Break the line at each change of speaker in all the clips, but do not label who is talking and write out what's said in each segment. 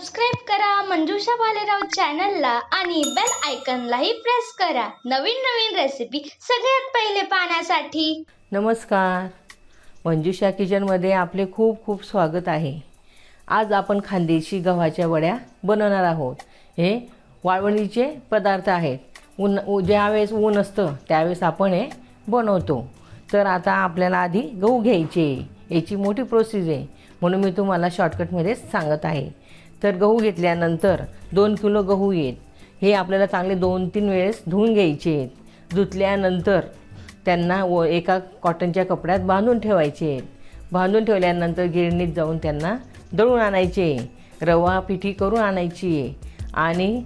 Subscribe करा मंजुषा भालेराव चॅनलला आणि बेल आयकॉनलाही प्रेस करा नवीन नवीन रेसिपी सगळ्यात पहिले पाहण्यासाठी।
नमस्कार, मंजुषा किचनमध्ये आपले खूप खूप स्वागत आहे। आज आपण खानदेशी गव्हाच्या वड्या बनवणार आहोत। हे वाळवणीचे पदार्थ आहेत। ज्यावेळेस ऊन असतं त्यावेळेस आपण हे बनवतो। तर आता आपल्याला आधी गहू घ्यायचे, याची मोठी प्रोसेस आहे म्हणून मी तुम्हाला शॉर्टकटमध्ये सांगत आहे। तर गहू घेतल्यानंतर 2 किलो गहू आहेत, हे आपल्याला चांगले 2-3 वेळेस धुवून घ्यायचे आहेत। धुतल्यानंतर त्यांना एका कॉटनच्या कपड्यात बांधून ठेवायचे आहेत। बांधून ठेवल्यानंतर गिरणीत जाऊन त्यांना दळून आणायचे, रवा पिठी करून आणायची आणि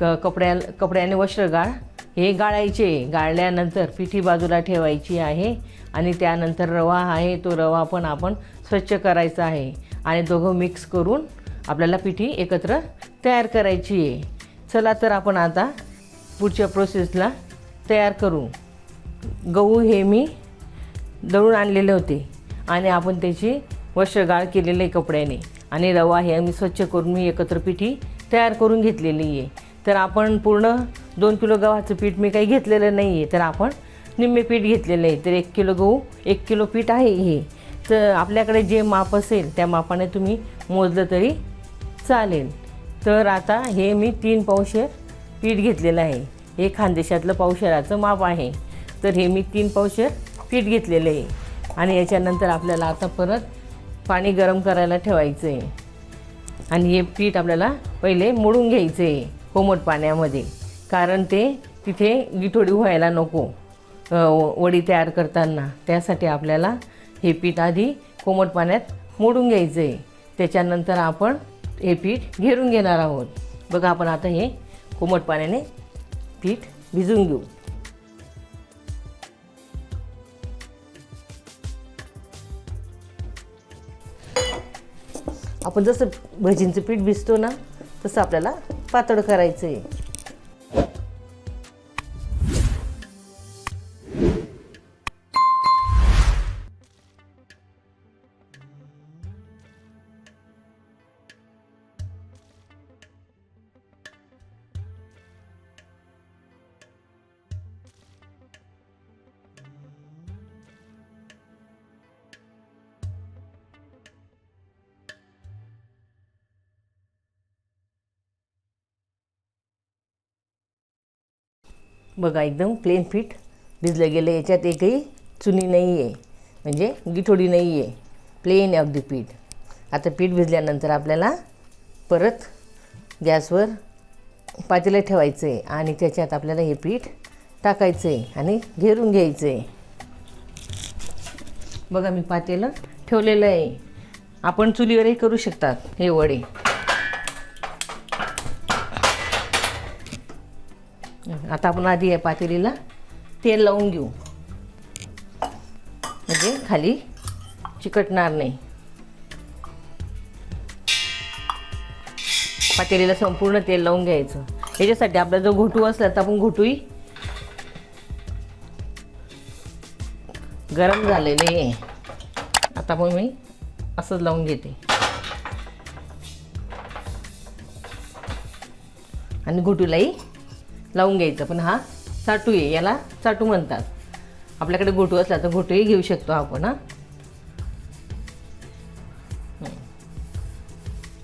कपड्याने वस्त्रगाळ हे गाळायचे। गाळल्यानंतर पिठी बाजूला ठेवायची आहे आणि त्यानंतर रवा आहे तो रवा पण आपण स्वच्छ करायचा आहे आणि दोघं मिक्स करून आपल्याला पिठी एकत्र तयार करायची आहे। चला तर आपण आता पुढच्या प्रोसेसला तयार करू। गहू हे मी दळून आणलेले होते आणि आपण त्याची वस्त्रगाळ केलेले कपड्याने आणि रवा हे मी स्वच्छ करून मी एकत्र पिठी तयार करून घेतलेली आहे। तर आपण पूर्ण 2 किलो गव्हाचं पीठ मी काही घेतलेलं नाही आहे, तर आपण निम्मे पीठ घेतलेलं आहे। तर 1 किलो गहू 1 किलो पीठ आहे हे। तर आपल्याकडे जे माप असेल त्या मापाने तुम्ही मोजलं तरी चालेल। तर आता हे मी 3 पावशेर पीठ घेतलेलं आहे। हे खानदेशातलं पावशेराचं माप आहे। तर हे मी 3 पावशेर पीठ घेतलेलं आहे आणि याच्यानंतर आपल्याला आता परत पाणी गरम करायला ठेवायचं आहे आणि हे पीठ आपल्याला पहिले मोडून घ्यायचं आहे कोमट पाण्यामध्ये, कारण ते तिथे गिठोडी व्हायला नको वडी तयार करताना। त्यासाठी आपल्याला हे पीठ आधी कोमट पाण्यात मोडून घ्यायचं आहे। त्याच्यानंतर आपण हे पीठ घेरून घेणार आहोत। बघा आपण आता हे कोमट पाण्याने पीठ भिजवून घेऊ। आपण जसं भजींचं पीठ भिजतो ना तसं आपल्याला पातळ करायचं आहे। बघा एकदम प्लेन पीठ भिजलं गेलं, याच्यात एकही चुनी नाही आहे, म्हणजे गिठोडी नाही आहे, प्लेन आहे अगदी पीठ। आता पीठ भिजल्यानंतर आपल्याला परत गॅसवर पातेलं ठेवायचं आहे आणि त्याच्यात आपल्याला हे पीठ टाकायचं आहे आणि घेरून घ्यायचं आहे। बघा मी पातेलं ठेवलेलं आहे। आपण चुलीवरही करू शकतात हे वडे। आता आपण आधी या पातेलीला तेल लावून घेऊ, म्हणजे खाली चिकटणार नाही। पातेलीला संपूर्ण तेल लावून घ्यायचं। याच्यासाठी आपला जो घोटू असला तर आपण घोटूही गरम झालेले आहे। आता पण मी असंच लावून घेते आणि घोटूलाही लावून घ्यायचं। पण हा चाटू आहे, याला चाटू म्हणतात। आपल्याकडे घोटू असला तर घोटूही घेऊ शकतो आपण।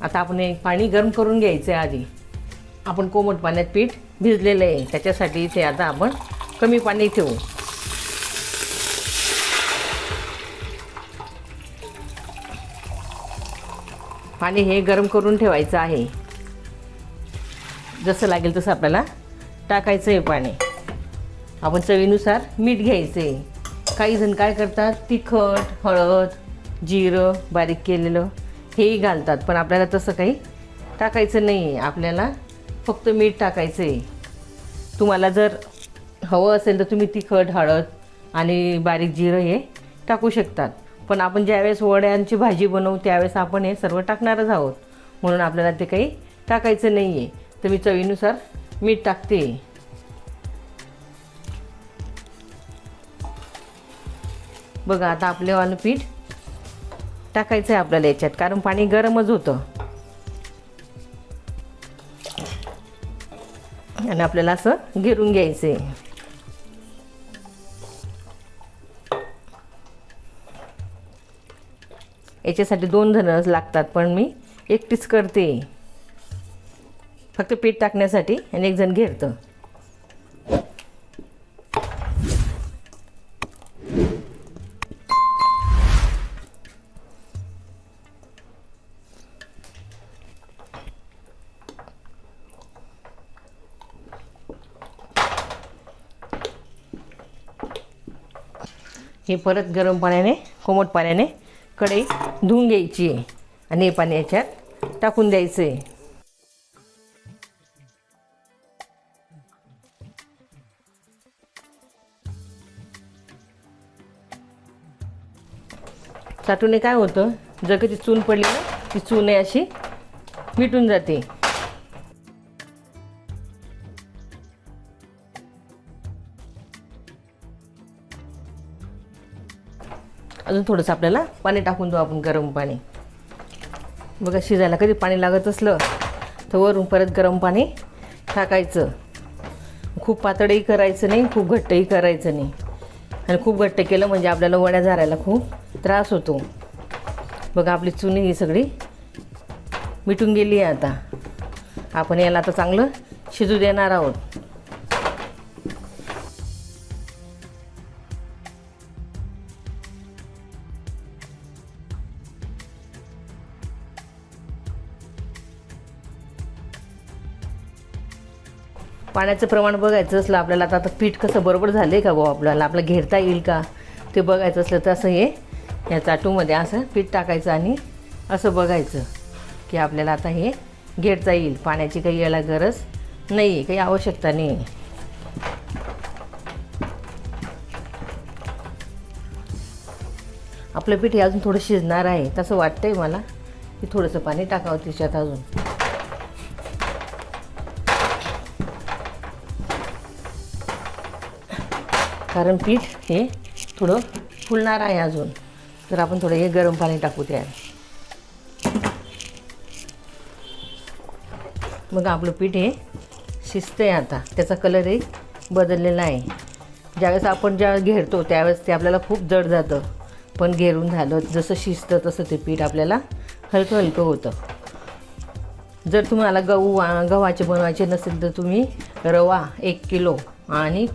आता आपण एक पाणी गरम करून घ्यायचं आहे आधी। आपण कोमट पाण्यात पीठ भिजलेलं आहे, त्याच्यासाठी इथे आता आपण कमी पाणी ठेवू। पाणी हे गरम करून ठेवायचं आहे, जसं लागेल तसं आपल्याला टाकायचं आहे पाणी। आपण चवीनुसार मीठ घ्यायचं आहे। काही जण काय करतात, तिखट, हळद, जिरं बारीक केलेलं हेही घालतात, पण आपल्याला तसं काही टाकायचं नाही आहे। आपल्याला फक्त मीठ टाकायचं आहे। तुम्हाला जर हवं असेल तर तुम्ही तिखट, हळद आणि बारीक जिरं हे टाकू शकतात, पण आपण ज्यावेळेस वड्यांची भाजी बनवू त्यावेळेस आपण हे सर्व टाकणारच आहोत, म्हणून आपल्याला ते काही टाकायचं नाही आहे। तर मी चवीनुसार मीठ टाकते। बघा आता आपलं पीठ टाकायचं आहे आपल्याला याच्यात, कारण पाणी गरमच होतं। आणि आपल्याला असं घेरून घ्यायचं आहे. याच्यासाठी 2 जण लागतात, पण मी एकटीच करते, फक्त पीठ टाकण्यासाठी, आणि 1 जण घेरतं. हे परत गरम पाण्याने, कोमट पाण्याने कढई धुवून घ्यायची आहे आणि हे पाणी याच्यात टाकून द्यायचं आहे. चाटूने काय होतं, जर कधी चून पडली ना, ती चून आहे अशी मिटून जाते. अजून थोडंसं आपल्याला पाणी टाकून देऊ आपण, गरम पाणी. बघा, शिजायला कधी पाणी लागत असलं तर वरून परत गरम पाणी टाकायचं. खूप पातळही करायचं नाही, खूप घट्टही करायचं नाही. आणि खूप घट्ट केलं म्हणजे आपल्याला वड्या झारायला खूप त्रास होतो. बघा, आपली चुनी ही सगळी मिटून गेली आहे. आता आपण याला आता चांगलं शिजू देणार आहोत. पाण्याचं प्रमाण बघायचं असलं आपल्याला, आता पीठ कसं बरोबर झालं आहे का भाऊ, आपल्याला घेरता येईल का ते बघायचं असलं तर असं हे या चाटूमध्ये असं पीठ टाकायचं आणि असं बघायचं की आपल्याला आता हे घेरता येईल. पाण्याची काही याला गरज नाही आहे, काही आवश्यकता नाही आहे. आपलं पीठ हे अजून थोडं शिजणार आहे, तसं वाटतंय मला की थोडंसं पाणी टाकावं त्याच्यात अजून. कारण पीठ हे थोडं फुलणार आहे अजून, तर आपण थोडं हे गरम पाणी टाकू त्यात. मग आपलं पीठ हे शिजतं आहे आता, त्याचा कलरही बदललेला आहे. ज्यावेळेस आपण घेरतो त्यावेळेस ते आपल्याला खूप जड जातं, पण घेरून झालं जसं शिजतं तसं ते पीठ आपल्याला हलकं हलकं होतं. जर तुम्हाला गव्हाचे बनवायचे नसेल तर तुम्ही रवा 1 किलो आणि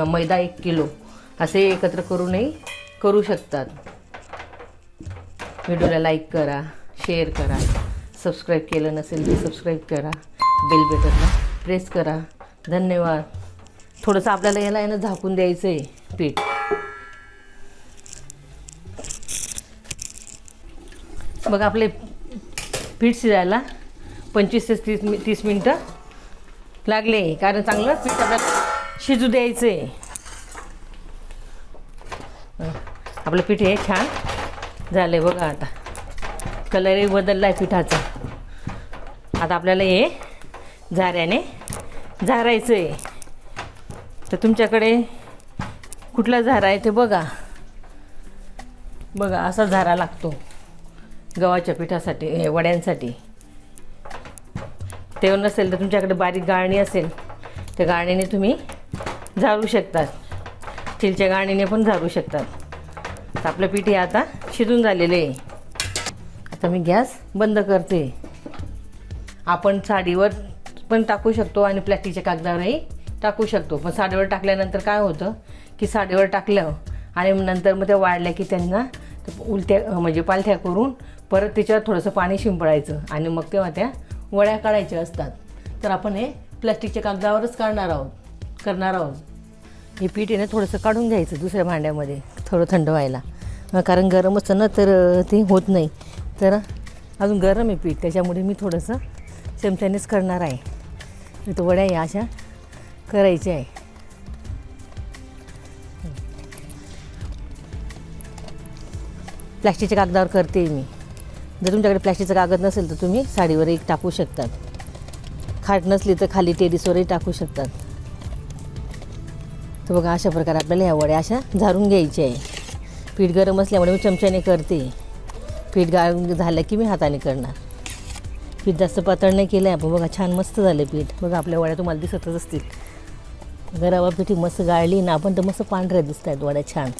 मैदा 1 किलो असे एकत्र करूनही करू शकतात. व्हिडिओला लाईक करा, शेअर करा, सबस्क्राईब केलं नसेल तर सबस्क्राईब करा, बेल बटनला प्रेस करा. धन्यवाद. थोडंसं आपल्याला याला झाकून द्यायचं आहे पीठ. बघा, आपले पीठ शिजायला 25 ते 30 मिनटं लागले, कारण चांगलं पीठ आपल्याला शिजू द्यायचं आहे. आपलं पीठ हे छान झालं आहे बघा. आता कलरही बदलला आहे पिठाचा. आता आपल्याला हे झाऱ्याने झारायचं आहे. तर तुमच्याकडे कुठला झारा आहे ते बघा. बघा, असा झारा लागतो गव्हाच्या पिठासाठी, वड्यांसाठी. ते नसेल तर तुमच्याकडे बारीक गाळणी असेल त्या गाळणीने तुम्ही झारू शकतात, स्टीलच्या गाळणीने पण झारू शकतात. तर आपलं पीठ हे आता शिजून झालेलं आहे. आता मी गॅस बंद करते. आपण साडीवर पण टाकू शकतो आणि प्लॅस्टिकच्या कागदावरही टाकू शकतो. पण साडीवर टाकल्यानंतर काय होतं की साडीवर टाकलं आणि नंतर मग त्या वाळल्या की त्यांना उलट्या म्हणजे पालथ्या करून परत त्याच्यावर थोडंसं पाणी शिंपडायचं आणि मग तेव्हा त्या वड्या काढायच्या असतात. तर आपण हे प्लॅस्टिकच्या कागदावरच करणार आहोत. हे पीठ आहे ना थोडंसं काढून घ्यायचं दुसऱ्या भांड्यामध्ये, थोडं थंड व्हायला. कारण गरम असतं ना तर ते होत नाही. तर अजून गरम आहे पीठ, त्याच्यामुळे मी थोडंसं चमच्यानेच करणार आहे. तर वड्या या अशा करायच्या आहे. प्लॅस्टिकच्या कागदावर करते मी. जर तुमच्याकडे प्लॅस्टिकचा कागद नसेल तर तुम्ही साडीवर एक टाकू शकतात. खाट नसली तर खाली टेरिसवरही टाकू शकतात. तर बघा, अशा प्रकारे आपल्याला ह्या वड्या अशा झारून घ्यायच्या आहे. पीठ गरम असल्यामुळे मी चमच्याने करते. पीठ गाळून झालं की मी हाताने करणार. पीठ जास्त पातळ नाही केलं आहे आपण. बघा छान मस्त झालं पीठ. बघा आपल्या वड्या तुम्हाला दिसतच असतील. रवा पिठी मस्त गाळली ना आपण तर मस्त पांढऱ्या दिसत आहेत वड्या छान.